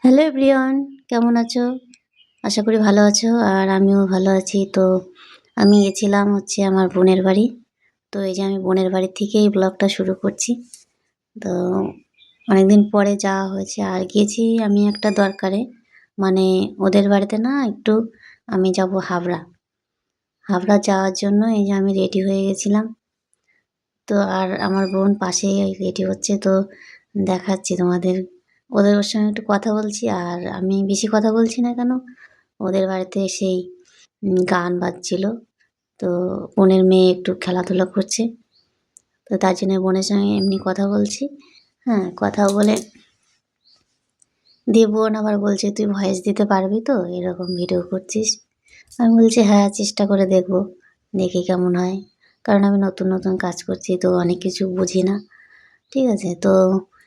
Hello everyone, কেমন আছো? আশা করি ভালো আছো আর আমিও ভালো আছি। তো আমি গেছিলাম হচ্ছে আমার বোনের বাড়ি। তো এই যে আমি বোনের বাড়ি থেকেই ব্লগটা শুরু করছি। তো অনেকদিন পরে যাওয়া হয়েছে আর গিয়েছি আমি একটা দরকারে। মানে ওদের বাড়িতে না একটু আমি যাব হাবড়া। হাবড়া যাওয়ার জন্য এই যে আমি রেডি হয়ে গেছিলাম। তো আর আমার বোন পাশেই রেডি হচ্ছে, তো দেখাচ্ছি তোমাদের। ওর সঙ্গে একটু কথা বলছি আর আমি বেশি কথা বলছি না কেন, ওদের বাড়িতে সেই গান বাজছিল। তো বোনের মেয়ে একটু খেলাধুলা করছে, তো তার জন্য বোনের সঙ্গে এমনি কথা বলছি। হ্যাঁ, কথা বলে দিয়ে বোন আবার বলছে, তুই ভয়েস দিতে পারবি তো, এরকম ভিডিও করছিস? আমি বলছি হ্যাঁ, চেষ্টা করে দেখবো, দেখি কেমন হয়। কারণ আমি নতুন নতুন কাজ করছি, তো অনেক কিছু বুঝি না। ঠিক আছে, তো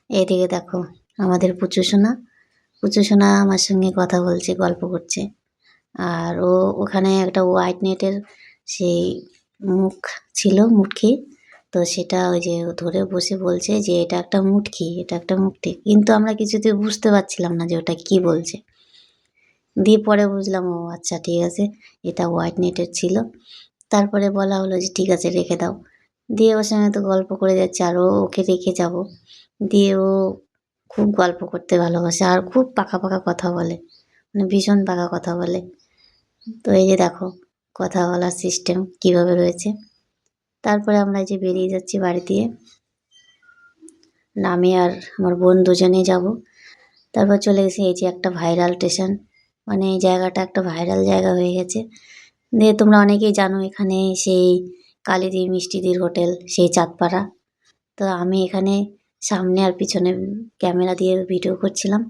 এইদিকে দেখো আমাদের পুচু সোনা আমার সঙ্গে কথা বলছে, গল্প করছে। আর ও ওখানে একটা হোয়াইট নেটের সেই মুখ ছিল, মুটকি। তো সেটা ওই যে ও ধরে বসে বলছে যে এটা একটা মুটকি, এটা একটা মুটকি, কিন্তু আমরা কিছুতেই বুঝতে পারছিলাম না যে ওটা কি বলছে। দিয়ে পরে বুঝলাম, ও আচ্ছা ঠিক আছে, এটা হোয়াইট নেটের ছিল। তারপরে বলা হলো যে ঠিক আছে রেখে দাও। দিয়ে ওর সঙ্গে তো গল্প করে যাচ্ছে আর ওকে রেখে যাব। দিয়ে ও খুব গল্প করতে ভালোবাসে আর খুব পাকা পাকা কথা বলে, মানে ভীষণ পাকা কথা বলে। তো এই যে দেখো কথা বলার সিস্টেম কিভাবে রয়েছে। তারপরে আমরা এই যে বেরিয়ে যাচ্ছি বাড়ি দিয়ে। না, আমি আর আমার বোন দুজনেই যাব। তারপর চলে গেছি এই যে একটা ভাইরাল স্টেশন, মানে এই জায়গাটা একটা ভাইরাল জায়গা হয়ে গেছে। দিয়ে তোমরা অনেকেই জানো এখানে সেই কালিদি মিষ্টিদির হোটেল, সেই চাঁদপাড়া। তো আমি এখানে সামনে আর পিছনে ক্যামেরা দিয়ে ভিডিও করছিলাম।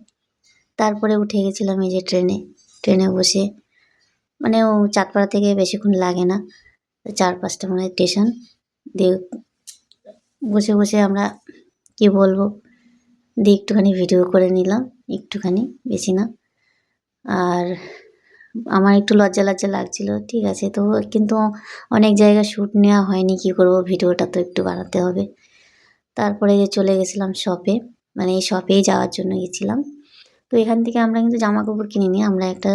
তারপরে উঠে গেছিলাম এই যে ট্রেনে বসে। মানে ও চাঁদপাড়া থেকে বেশিক্ষণ লাগে না, 4-5টা মনে হয় স্টেশন। দিয়ে বসে বসে আমরা কি বলবো, দিয়ে একটুখানি ভিডিও করে নিলাম, একটুখানি, বেশি না। আর আমার একটু লজ্জা লজ্জা লাগছিল, ঠিক আছে, তো কিন্তু অনেক জায়গায় শ্যুট নেওয়া হয়নি, কী করবো, ভিডিওটা তো একটু বানাতে হবে। তারপরে যে চলে গেছিলাম শপে, মানে এই শপেই যাওয়ার জন্য গেছিলাম। তো এখান থেকে আমরা কিন্তু জামা কাপড় কিনিনি, আমরা একটা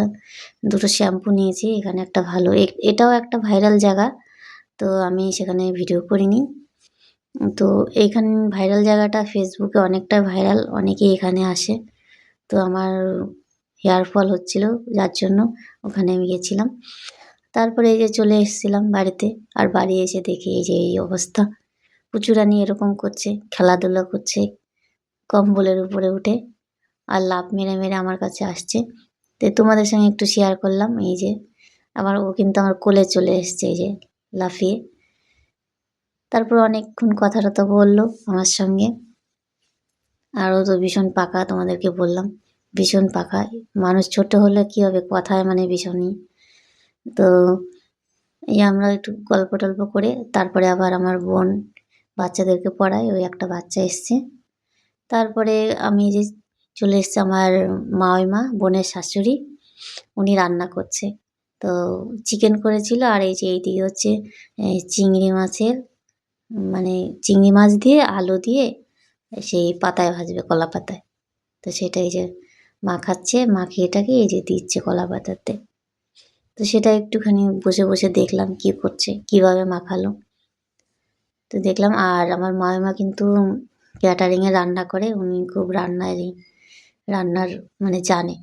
দুটো শ্যাম্পু নিয়েছি। এখানে একটা ভালো এটাও একটা ভাইরাল জায়গা, তো আমি সেখানে ভিডিও করিনি। তো এইখানে ভাইরাল জায়গাটা ফেসবুকে অনেকটা ভাইরাল, অনেকেই এখানে আসে। তো আমার হেয়ার ফল হচ্ছিল, যার জন্য ওখানে আমি গেছিলাম। তারপরে এই যে চলে এসেছিলাম বাড়িতে। আর বাড়ি এসে দেখি এই যে এই অবস্থা, পুচুরানি এরকম করছে, খেলাধুলা করছে কম্বলের উপরে উঠে, আর লাফ মেরে মেরে আমার কাছে আসছে। তো তোমাদের সঙ্গে একটু শেয়ার করলাম। এই যে ও কিন্তু আমার কোলে চলে এসছে, এই যে লাফিয়ে। তারপর অনেকক্ষণ কথা টথা বললো আমার সঙ্গে। আর ও তো ভীষণ পাকা, তোমাদেরকে বললাম, ভীষণ পাকা। মানুষ ছোট হলে কী হবে, কথায় মানে ভীষণই। তো এই আমরা একটু গল্প টল্প করে তারপরে আবার আমার বোন বাচ্চাদেরকে পড়ায়, ওই একটা বাচ্চা এসছে। তারপরে আমি যে চলে এসেছি আমার মামিমা, বোনের শাশুড়ি, উনি রান্না করছে। তো চিকেন করেছিল আর এই যে এইদিকে হচ্ছে চিংড়ি মাছের, মানে চিংড়ি মাছ দিয়ে আলু দিয়ে সেই পাতায় ভাজবে, কলা পাতায়। তো সেটাই যে মাখাচ্ছে, মাখিয়ে এটাকে এই যে দিচ্ছে কলা পাতাতে। তো সেটা একটুখানি বসে বসে দেখলাম কী করছে, কীভাবে মাখালো। তো দেখলাম। আর আমার মামিমা কিন্তু ক্যাটারিংয়ে রান্না করে, উনি খুব রান্নার মানে জানে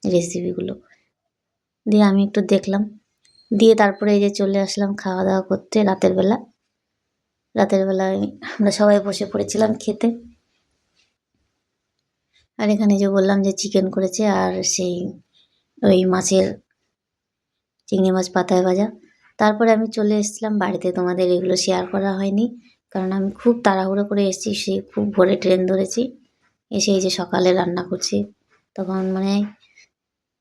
রেসিপিগুলো। দিয়ে আমি একটু দেখলাম, দিয়ে তারপরে এই যে চলে আসলাম খাওয়া দাওয়া করতে রাতের বেলায় আমরা সবাই বসে পড়েছিলাম খেতে। আর এখানে যে বললাম যে চিকেন করেছে আর সেই ওই চিংড়ি মাছ পাতায় ভাজা। তারপরে আমি চলে এসেছিলাম বাড়িতে, তোমাদের এগুলো শেয়ার করা হয়নি, কারণ আমি খুব তাড়াহুড়ো করে এসেছি, সেই খুব ভোরে ট্রেন ধরেছি। এসে এই যে সকালে রান্না করছি, তখন মানে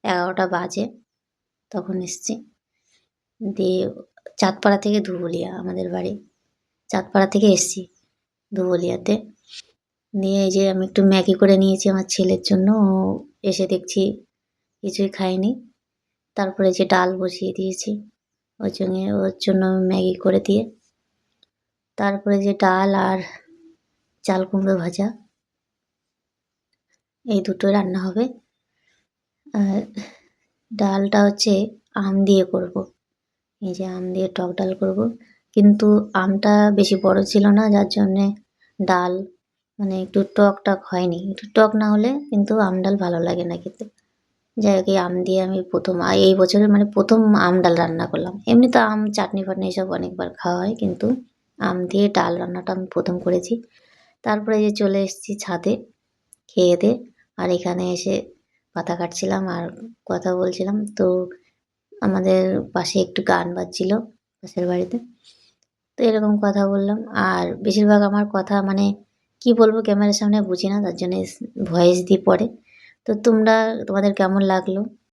11টা বাজে, তখন এসেছি। দিয়ে চাঁদপাড়া থেকে ধুবুলিয়া আমাদের বাড়ি, চাঁদপাড়া থেকে এসেছি ধুবুলিয়াতে। দিয়ে এই যে আমি একটু ম্যাগি করে নিয়েছি আমার ছেলের জন্য, ও এসে দেখছি কিছুই খায়নি। তারপরে যে ডাল বসিয়ে দিয়েছি ওর জন্য ম্যাগি করে দিয়ে, তারপরে যে ডাল আর চাল কুমড়ো ভাজা, এই দুটোই রান্না হবে। আর ডালটা হচ্ছে আম দিয়ে করব। এই যে আম দিয়ে টক ডাল করব। কিন্তু আমটা বেশি বড় ছিল না, যার জন্যে ডাল মানে একটু টক টক হয়নি। একটু টক না হলে কিন্তু আম ডাল ভালো লাগে না খেতে। যাই হোক, এই আম দিয়ে আমি প্রথম এই বছরের মানে প্রথম আম ডাল রান্না করলাম। এমনি তো আম চাটনি ফাটনি এসব অনেকবার খাওয়া হয়, কিন্তু আম দিয়ে ডাল রান্নাটা আমি প্রথম করেছি। তারপরে এই যে চলে এসেছি ছাদে খেয়ে দেয়ে, আর এখানে এসে পাতা কাটছিলাম আর কথা বলছিলাম। তো আমাদের পাশে একটু গান বাজছিল পাশের বাড়িতে। তো এরকম কথা বললাম। আর বেশিরভাগ আমার কথা মানে কি বলবো ক্যামেরার সামনে বুঝি না, তার জন্য ভয়েস দিই পরে। তো তোমাদের কেমন লাগলো?